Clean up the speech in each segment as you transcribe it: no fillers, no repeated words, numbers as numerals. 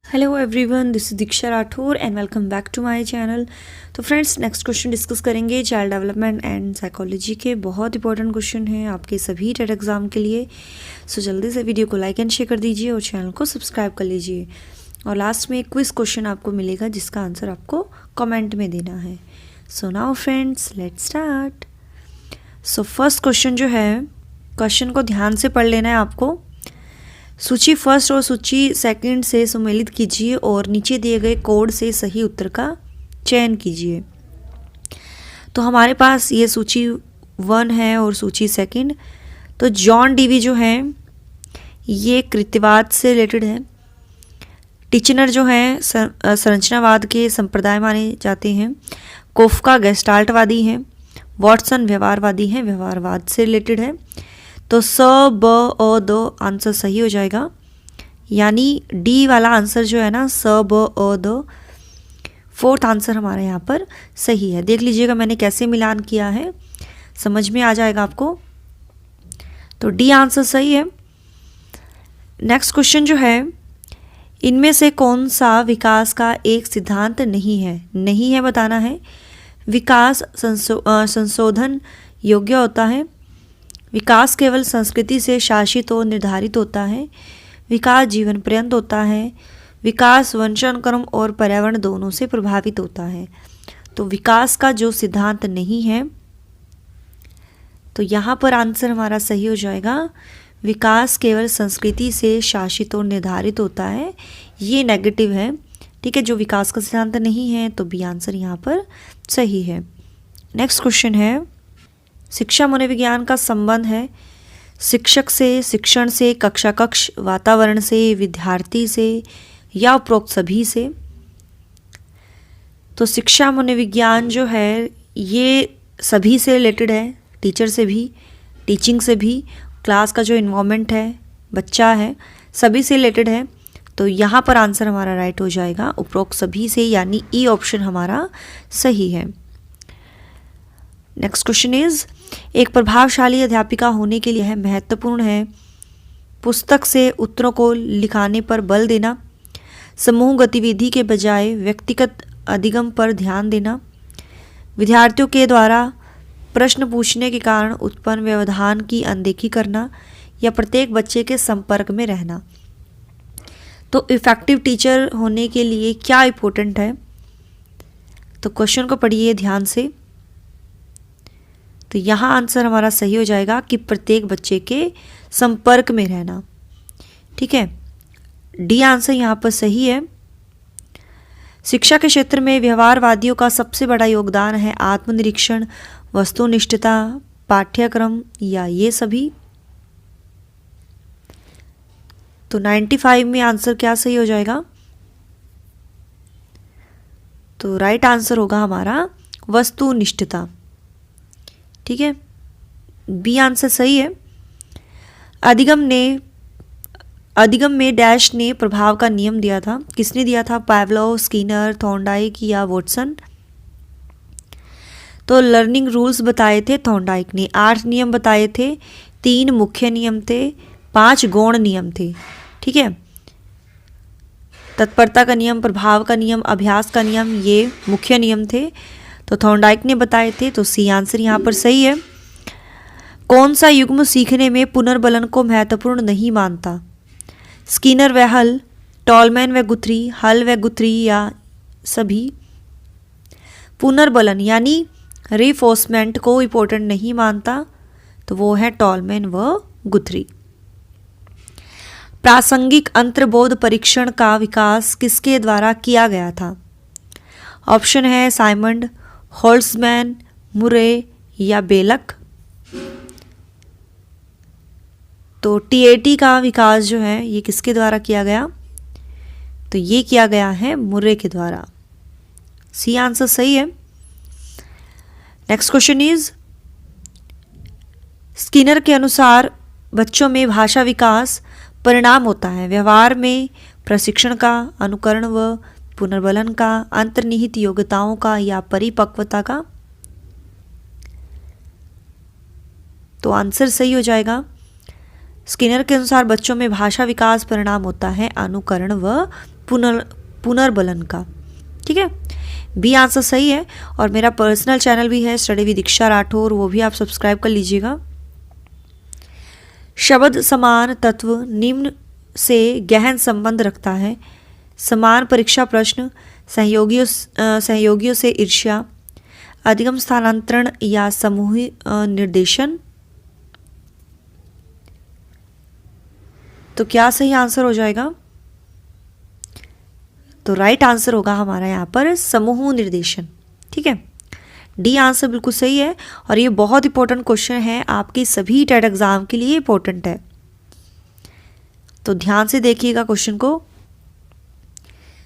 Hello everyone, this is Diksha Rathore and welcome back to my channel. तो friends, next question discuss करेंगे child development and psychology के। बहुत important question है आपके सभी टेट एग्जाम के लिए। सो जल्दी से वीडियो को लाइक एंड शेयर कर दीजिए और चैनल को सब्सक्राइब कर लीजिए। और लास्ट में एक क्विज क्वेश्चन आपको मिलेगा जिसका आंसर आपको कमेंट में देना है। So now friends, let's start. So first question जो है, क्वेश्चन को ध्यान से पढ़ लेना है आपको। सूची फर्स्ट और सूची सेकंड से सम्मिलित कीजिए और नीचे दिए गए कोड से सही उत्तर का चयन कीजिए। तो हमारे पास ये सूची 1 है और सूची सेकंड। तो जॉन डीवी जो है ये कृत्यवाद से रिलेटेड है। टिचनर जो है संरचनावाद के संप्रदाय माने जाते हैं। कोफ्का गेस्टाल्टवादी हैं। वॉटसन व्यवहारवादी हैं, व्यवहारवाद से रिलेटेड है। तो स ब अ द आंसर सही हो जाएगा, यानी डी वाला आंसर जो है ना, स ब अ द, फोर्थ आंसर हमारा यहाँ पर सही है। देख लीजिएगा मैंने कैसे मिलान किया है, समझ में आ जाएगा आपको। तो डी आंसर सही है। नेक्स्ट क्वेश्चन जो है, इनमें से कौन सा विकास का एक सिद्धांत नहीं है? नहीं है बताना है। विकास संशोधन योग्य होता है। विकास केवल संस्कृति से शासित और निर्धारित होता है। विकास जीवन पर्यंत होता है। विकास वंशानुक्रम और पर्यावरण दोनों से प्रभावित होता है। तो विकास का जो सिद्धांत नहीं है, तो यहाँ पर आंसर हमारा सही हो जाएगा। विकास केवल संस्कृति से शासित और निर्धारित होता है, ये नेगेटिव है। ठीक है, जो विकास का सिद्धांत नहीं है, तो बी आंसर यहाँ पर सही है। नेक्स्ट क्वेश्चन है, शिक्षा मनोविज्ञान का संबंध है शिक्षक से, शिक्षण से, कक्षा कक्ष, वातावरण से, विद्यार्थी से या उपरोक्त सभी से। तो शिक्षा मनोविज्ञान जो है ये सभी से रिलेटेड है, टीचर से भी, टीचिंग से भी, क्लास का जो इन्वायरमेंट है, बच्चा है, सभी से रिलेटेड है। तो यहाँ पर आंसर हमारा राइट हो जाएगा, उपरोक्त सभी से, यानी ई ऑप्शन हमारा सही है। नेक्स्ट क्वेश्चन इज, एक प्रभावशाली अध्यापिका होने के लिए है महत्वपूर्ण है पुस्तक से उत्तरों को लिखाने पर बल देना, समूह गतिविधि के बजाय व्यक्तिगत अधिगम पर ध्यान देना, विद्यार्थियों के द्वारा प्रश्न पूछने के कारण उत्पन्न व्यवधान की अनदेखी करना, या प्रत्येक बच्चे के संपर्क में रहना। तो इफेक्टिव टीचर होने के लिए क्या इम्पोर्टेंट है? तो क्वेश्चन को पढ़िए ध्यान से। तो यहाँ आंसर हमारा सही हो जाएगा कि प्रत्येक बच्चे के संपर्क में रहना। ठीक है, डी आंसर यहाँ पर सही है। शिक्षा के क्षेत्र में व्यवहारवादियों का सबसे बड़ा योगदान है आत्मनिरीक्षण, वस्तुनिष्ठता, पाठ्यक्रम या ये सभी। तो 95 में आंसर क्या सही हो जाएगा? तो राइट आंसर होगा हमारा वस्तुनिष्ठता। ठीक है, बी आंसर सही है। अधिगम में डैश ने प्रभाव का नियम दिया था। किसने दिया था? पावलोव, स्किनर, थॉर्नडाइक या वॉटसन। तो लर्निंग रूल्स बताए थे थॉर्नडाइक ने। 8 नियम बताए थे, 3 मुख्य नियम थे, 5 गौण नियम थे। ठीक है, तत्परता का नियम, प्रभाव का नियम, अभ्यास का नियम, ये मुख्य नियम थे, तो थॉर्नडाइक ने बताए थे। तो सी आंसर यहाँ पर सही है। कौन सा युग्म सीखने में पुनर्बलन को महत्वपूर्ण नहीं मानता? स्किनर व हल, टॉलमैन व गुथरी, हल व गुथरी या सभी। पुनर्बलन यानी रिफोर्समेंट को इम्पोर्टेंट नहीं मानता, तो वो है टॉलमैन व गुथरी। प्रासंगिक अंतर्बोध परीक्षण का विकास किसके द्वारा किया गया था? ऑप्शन है साइमंड, होल्ट्जमैन, मुरे या बेलक। तो टीएटी का विकास जो है ये किसके द्वारा किया गया? तो ये किया गया है मुरे के द्वारा। सी आंसर सही है। नेक्स्ट क्वेश्चन इज, स्किनर के अनुसार बच्चों में भाषा विकास परिणाम होता है व्यवहार में प्रशिक्षण का, अनुकरण व पुनर्बलन का, अंतर्निहित योग्यताओं का या परिपक्वता का। तो आंसर सही हो जाएगा। स्किनर के अनुसार बच्चों में भाषा विकास परिणाम होता है अनुकरण व पुनर्बलन का। ठीक है, बी आंसर सही है। और मेरा पर्सनल चैनल भी है स्टडी विद दीक्षा राठौर, वो भी आप सब्सक्राइब कर लीजिएगा। शब्द समान तत्व निम्न से गहन संबंध रखता है। समान परीक्षा प्रश्न, सहयोगियों से ईर्ष्या, अधिगम स्थानांतरण या समूही निर्देशन। तो क्या सही आंसर हो जाएगा? तो राइट आंसर होगा हमारा यहाँ पर समूह निर्देशन। ठीक है, डी आंसर बिल्कुल सही है। और ये बहुत इंपॉर्टेंट क्वेश्चन है, आपके सभी टेट एग्जाम के लिए इंपॉर्टेंट है, तो ध्यान से देखिएगा क्वेश्चन को।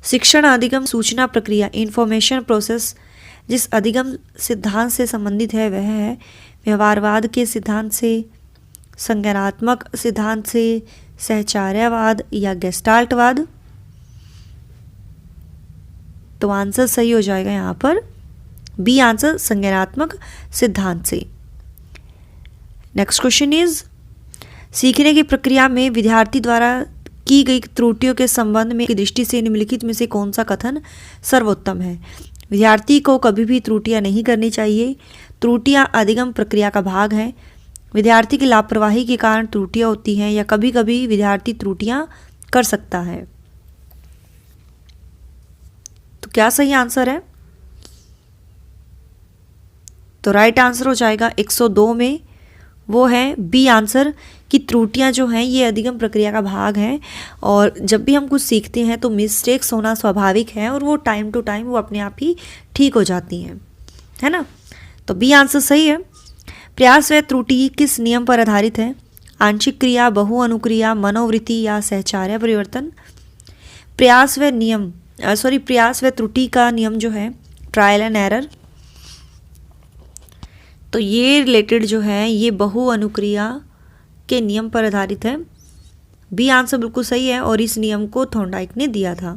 शिक्षण अधिगम सूचना प्रक्रिया, इंफॉर्मेशन प्रोसेस, जिस अधिगम सिद्धांत से संबंधित है वह है व्यवहारवाद के सिद्धांत से, संज्ञानात्मक सिद्धांत से, सहचार्यवाद या गेस्टाल्टवाद। तो आंसर सही हो जाएगा यहाँ पर बी आंसर, संज्ञानात्मक सिद्धांत से। नेक्स्ट क्वेश्चन इज, सीखने की प्रक्रिया में विद्यार्थी द्वारा की गई त्रुटियों के संबंध में की दृष्टि से निम्नलिखित में से कौन सा कथन सर्वोत्तम है? विद्यार्थी को कभी भी त्रुटियां नहीं करनी चाहिए। त्रुटियां अधिगम प्रक्रिया का भाग हैं। विद्यार्थी की लापरवाही के कारण त्रुटियां होती हैं, या कभी कभी विद्यार्थी त्रुटियां कर सकता है। तो क्या सही आंसर है? तो राइट आंसर हो जाएगा 102 में, वो है बी आंसर कि त्रुटियां जो हैं ये अधिगम प्रक्रिया का भाग हैं। और जब भी हम कुछ सीखते हैं तो मिस्टेक्स होना स्वाभाविक है, और वो टाइम टू टाइम वो अपने आप ही ठीक हो जाती हैं, है ना। तो बी आंसर सही है। प्रयास व त्रुटि किस नियम पर आधारित है? आंशिक क्रिया, बहु अनुक्रिया, मनोवृत्ति या सहचार्य परिवर्तन। प्रयास व त्रुटि का नियम जो है ट्रायल एंड एरर। तो ये रिलेटेड जो है ये बहु अनुक्रिया के नियम पर आधारित है। बी आंसर बिल्कुल सही है, और इस नियम को थॉर्नडाइक ने दिया था।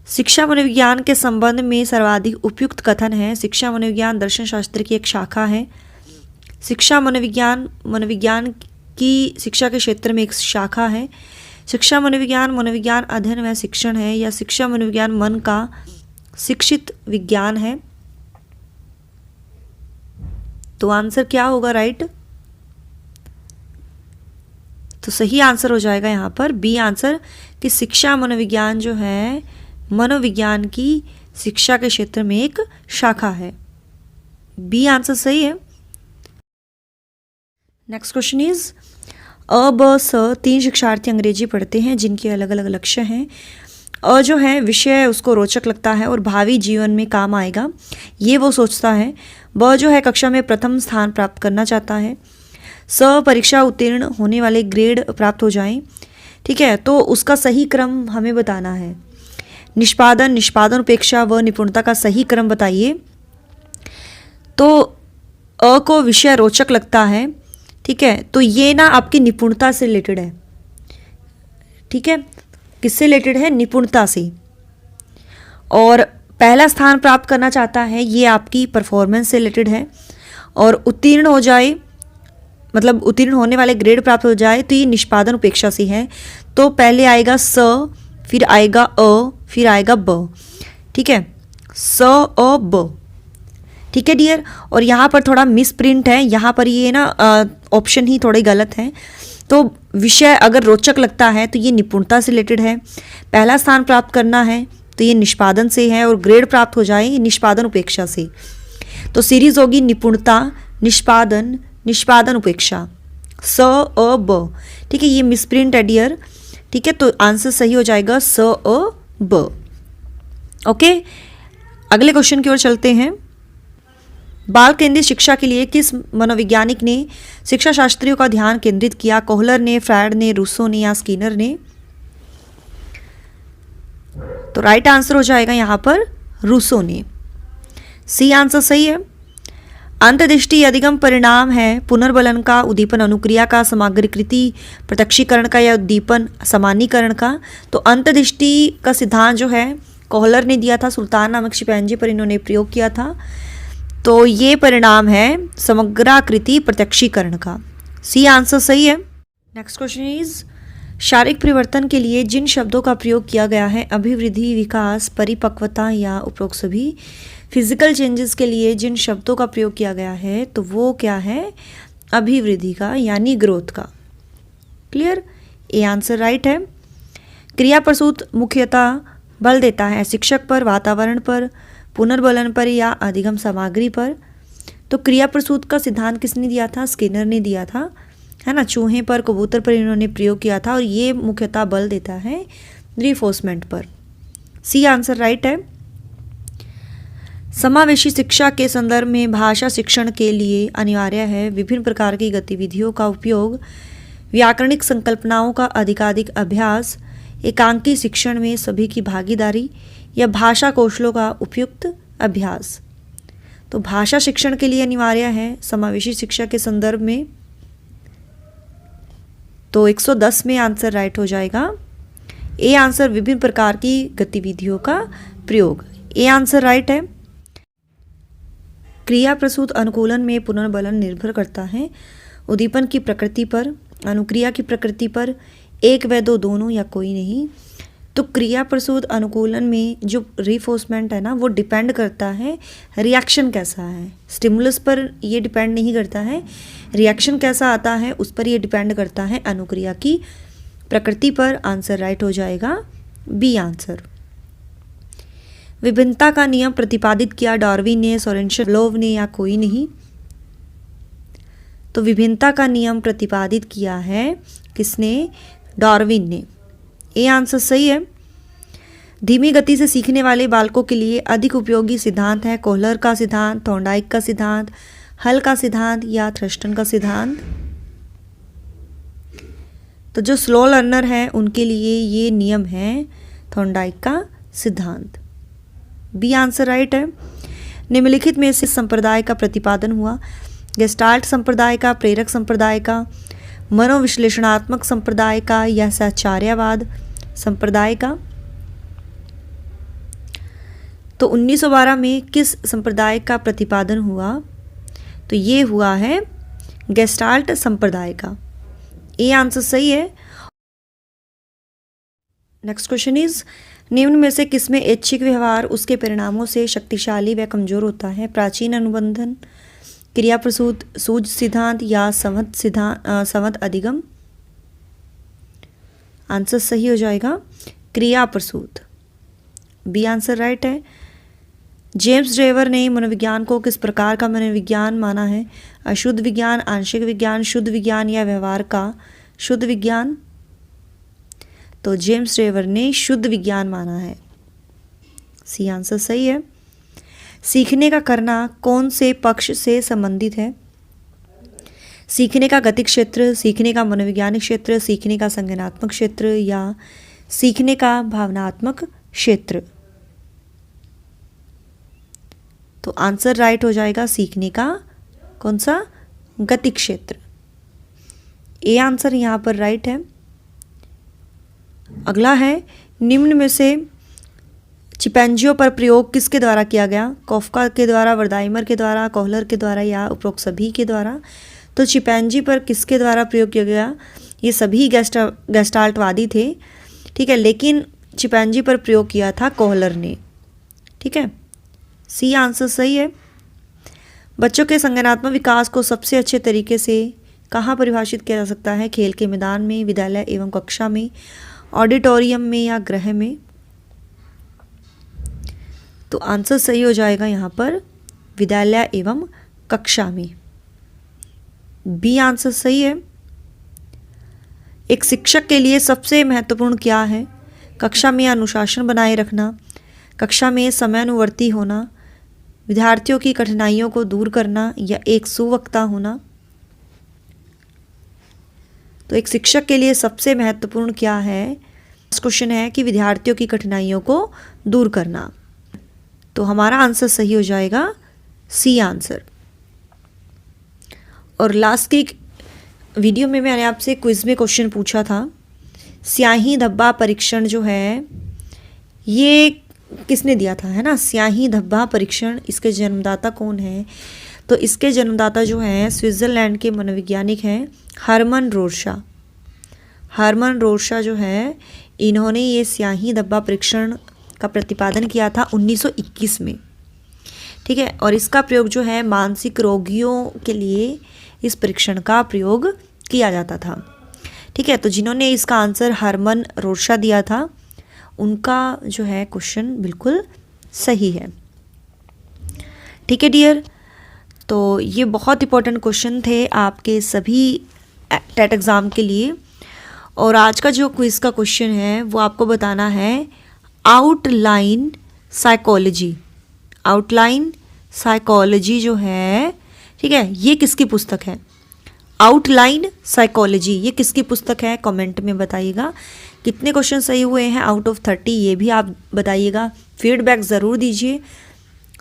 शिक्षा मनोविज्ञान के संबंध में सर्वाधिक उपयुक्त कथन है। शिक्षा मनोविज्ञान दर्शन शास्त्र की एक शाखा है। शिक्षा मनोविज्ञान की शिक्षा के क्षेत्र में एक शाखा है। शिक्षा मनोविज्ञान अध्ययन व शिक्षण है, या शिक्षा मनोविज्ञान मन का शिक्षित विज्ञान है। तो आंसर क्या होगा राइट? तो सही आंसर हो जाएगा यहाँ पर बी आंसर कि शिक्षा मनोविज्ञान जो है मनोविज्ञान की शिक्षा के क्षेत्र में एक शाखा है। बी आंसर सही है। नेक्स्ट क्वेश्चन इज, अ ब स 3 शिक्षार्थी अंग्रेजी पढ़ते हैं जिनके अलग अलग लक्ष्य हैं। अ जो है विषय उसको रोचक लगता है और भावी जीवन में काम आएगा, ये वो सोचता है। ब जो है कक्षा में प्रथम स्थान प्राप्त करना चाहता है। स परीक्षा उत्तीर्ण होने वाले ग्रेड प्राप्त हो जाएं। ठीक है, तो उसका सही क्रम हमें बताना है। निष्पादन उपेक्षा व निपुणता का सही क्रम बताइए। तो अ को विषय रोचक लगता है, ठीक है, तो ये ना आपकी निपुणता से रिलेटेड है। ठीक है, किससे रिलेटेड है? निपुणता से। और पहला स्थान प्राप्त करना चाहता है, ये आपकी परफॉर्मेंस से रिलेटेड है। और उत्तीर्ण हो जाए, मतलब उत्तीर्ण होने वाले ग्रेड प्राप्त हो जाए, तो ये निष्पादन उपेक्षा से है। तो पहले आएगा स, फिर आएगा अ, फिर आएगा ब। ठीक है, स अ ब। ठीक है डियर, और यहाँ पर थोड़ा मिस प्रिंट है, यहाँ पर ये ना ऑप्शन ही थोड़े गलत हैं। तो विषय अगर रोचक लगता है तो ये निपुणता से रिलेटेड है। पहला स्थान प्राप्त करना है तो ये निष्पादन से है, और ग्रेड प्राप्त हो जाए निष्पादन उपेक्षा से। तो सीरीज होगी निपुणता, निष्पादन उपेक्षा, स अ ब। ठीक है, ये मिसप्रिंट है डियर। ठीक है, तो आंसर सही हो जाएगा स अ ब। ओके, अगले क्वेश्चन की ओर चलते हैं। बाल केंद्रित शिक्षा के लिए किस मनोवैज्ञानिक ने शिक्षा शास्त्रियों का ध्यान केंद्रित किया? कोहलर ने, फ्रायड ने, रूसो ने या स्किनर ने? तो राइट आंसर हो जाएगा यहाँ पर रूसो ने। सी आंसर सही है। अंतर्दृष्टि अधिगम परिणाम है पुनर्बलन का, उद्दीपन अनुक्रिया का, समग्रीकृति प्रत्यक्षीकरण का या उद्दीपन सामान्यीकरण का। तो अंतर्दृष्टि का सिद्धांत जो है कोहलर ने दिया था, सुल्तान नामक शिपंजी पर इन्होंने प्रयोग किया था। तो ये परिणाम है समग्राकृति प्रत्यक्षीकरण का। सी आंसर सही है। नेक्स्ट क्वेश्चन इज, शारीरिक परिवर्तन के लिए जिन शब्दों का प्रयोग किया गया है, अभिवृद्धि, विकास, परिपक्वता या उपरोक्त सभी। फिजिकल चेंजेस के लिए जिन शब्दों का प्रयोग किया गया है तो वो क्या है, अभिवृद्धि का यानी ग्रोथ का। क्लियर, ए आंसर राइट है। क्रिया प्रसूत मुख्यतः बल देता है शिक्षक पर, वातावरण पर, पुनर्बलन पर या अधिगम सामग्री पर। तो क्रिया प्रसूत का सिद्धांत किसने दिया था, स्किनर ने दिया था, है ना। चूहे पर, कबूतर पर इन्होंने प्रयोग किया था और ये मुख्यतः बल देता है रिफोर्समेंट पर। सी आंसर राइट है। समावेशी शिक्षा के संदर्भ में भाषा शिक्षण के लिए अनिवार्य है विभिन्न प्रकार की गतिविधियों का उपयोग, व्याकरणिक संकल्पनाओं का अधिकाधिक अभ्यास, एकांकी शिक्षण में सभी की भागीदारी या भाषा कौशलों का उपयुक्त अभ्यास। तो भाषा शिक्षण के लिए अनिवार्य है समावेशी शिक्षा के संदर्भ में, तो 110 में आंसर राइट हो जाएगा। ए आंसर विभिन्न प्रकार की गतिविधियों का प्रयोग, ए आंसर राइट है। क्रिया प्रसूत अनुकूलन में पुनर्बलन निर्भर करता है उद्दीपन की प्रकृति पर, अनुक्रिया की प्रकृति पर, एक व दो दोनों या कोई नहीं। तो क्रिया प्रसूत अनुकूलन में जो रिफोर्समेंट है ना वो डिपेंड करता है रिएक्शन कैसा है, स्टिमुलस पर ये डिपेंड नहीं करता है, रिएक्शन कैसा आता है उस पर ये डिपेंड करता है अनुक्रिया की प्रकृति पर। आंसर राइट हो जाएगा बी आंसर। विभिन्नता का नियम प्रतिपादित किया डार्विन ने, सोरेनसन, पवलोव ने या कोई नहीं। तो विभिन्नता का नियम प्रतिपादित किया है किसने, डार्विन ने, ए आंसर सही है। धीमी गति से सीखने वाले बालकों के लिए अधिक उपयोगी सिद्धांत है कोहलर का सिद्धांत, थॉर्नडाइक का सिद्धांत, हल का सिद्धांत या थ्रस्टन का सिद्धांत। तो जो स्लो लर्नर है उनके लिए ये नियम है थॉर्नडाइक का सिद्धांत, बी आंसर राइट है। निम्नलिखित में से संप्रदाय का प्रतिपादन हुआ, गेस्टाल्ट संप्रदाय का, प्रेरक संप्रदाय का, मनोविश्लेषणात्मक संप्रदाय का या साचार्यवाद संप्रदाय का। तो 1912 में किस संप्रदाय का प्रतिपादन हुआ, तो ये हुआ है गेस्टाल्ट संप्रदाय का, ए आंसर सही है। नेक्स्ट क्वेश्चन इज निम्न में से किसमें ऐच्छिक व्यवहार उसके परिणामों से शक्तिशाली व कमजोर होता है, प्राचीन अनुबंधन, क्रिया प्रसूत, सूझ सिद्धांत या संवत अधिगम। आंसर सही हो जाएगा क्रिया प्रसूत, बी आंसर राइट है। जेम्स ड्रेवर ने मनोविज्ञान को किस प्रकार का मनोविज्ञान माना है, अशुद्ध विज्ञान, आंशिक विज्ञान, शुद्ध विज्ञान या व्यवहार का शुद्ध विज्ञान। तो जेम्स ड्रेवर ने शुद्ध विज्ञान माना है, सी आंसर सही है। सीखने का करना कौन से पक्ष से संबंधित है, सीखने का गतिक क्षेत्र, सीखने का मनोवैज्ञानिक क्षेत्र, सीखने का संज्ञानात्मक क्षेत्र या सीखने का भावनात्मक क्षेत्र। तो आंसर राइट हो जाएगा सीखने का कौन सा, गतिक क्षेत्र, ए आंसर यहाँ पर राइट है। अगला है निम्न में से चिपैंजियों पर प्रयोग किसके द्वारा किया गया, कॉफका के द्वारा, वर्दाइमर के द्वारा, कोहलर के द्वारा या उपरोक्त सभी के द्वारा। तो चिपैंजी पर किसके द्वारा प्रयोग किया गया, ये सभी गेस्टाल्टवादी थे, ठीक है, लेकिन चिपैंजी पर प्रयोग किया था कोहलर ने, ठीक है, सी आंसर सही है। बच्चों के संज्ञानात्मक विकास को सबसे अच्छे तरीके से कहाँ परिभाषित किया जा सकता है, खेल के मैदान में, विद्यालय एवं कक्षा में, ऑडिटोरियम में या गृह में। तो आंसर सही हो जाएगा यहाँ पर विद्यालय एवं कक्षा में, बी आंसर सही है। एक शिक्षक के लिए सबसे महत्वपूर्ण क्या है, कक्षा में अनुशासन बनाए रखना, कक्षा में समयानुवर्ती होना, विद्यार्थियों की कठिनाइयों को दूर करना या एक सुवक्ता होना। तो एक शिक्षक के लिए सबसे महत्वपूर्ण क्या है, क्वेश्चन है कि विद्यार्थियों की कठिनाइयों को दूर करना। तो हमारा आंसर सही हो जाएगा सी आंसर। और लास्ट की वीडियो में मैंने आपसे क्विज में क्वेश्चन पूछा था, स्याही धब्बा परीक्षण जो है ये किसने दिया था, है ना, स्याही धब्बा परीक्षण, इसके जन्मदाता कौन है। तो इसके जन्मदाता जो हैं स्विट्ज़रलैंड के मनोवैज्ञानिक हैं हरमन रोरशा, हरमन रोरशा जो है, इन्होंने ये स्याही धब्बा परीक्षण का प्रतिपादन किया था 1921 में। ठीक है, और इसका प्रयोग जो है मानसिक रोगियों के लिए इस परीक्षण का प्रयोग किया जाता था। ठीक है, तो जिन्होंने इसका आंसर हरमन रोरशा दिया था उनका जो है क्वेश्चन बिल्कुल सही है। ठीक है डियर, तो ये बहुत इंपॉर्टेंट क्वेश्चन थे आपके सभी टेट एग्ज़ाम के लिए। और आज का जो क्विज़ का क्वेश्चन है वो आपको बताना है आउटलाइन साइकोलॉजी। आउटलाइन साइकोलॉजी जो है, ठीक है, ये किसकी पुस्तक है? आउटलाइन साइकोलॉजी ये किसकी पुस्तक है? कमेंट में बताइएगा। कितने क्वेश्चन सही हुए हैं आउट ऑफ 30 ये भी आप बताइएगा। फीडबैक ज़रूर दीजिए।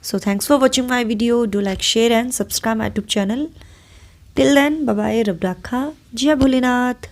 So thanks for watching my video. Do like, share and subscribe my YouTube channel. Till then bye bye, रब राखा, जय भोलेनाथ।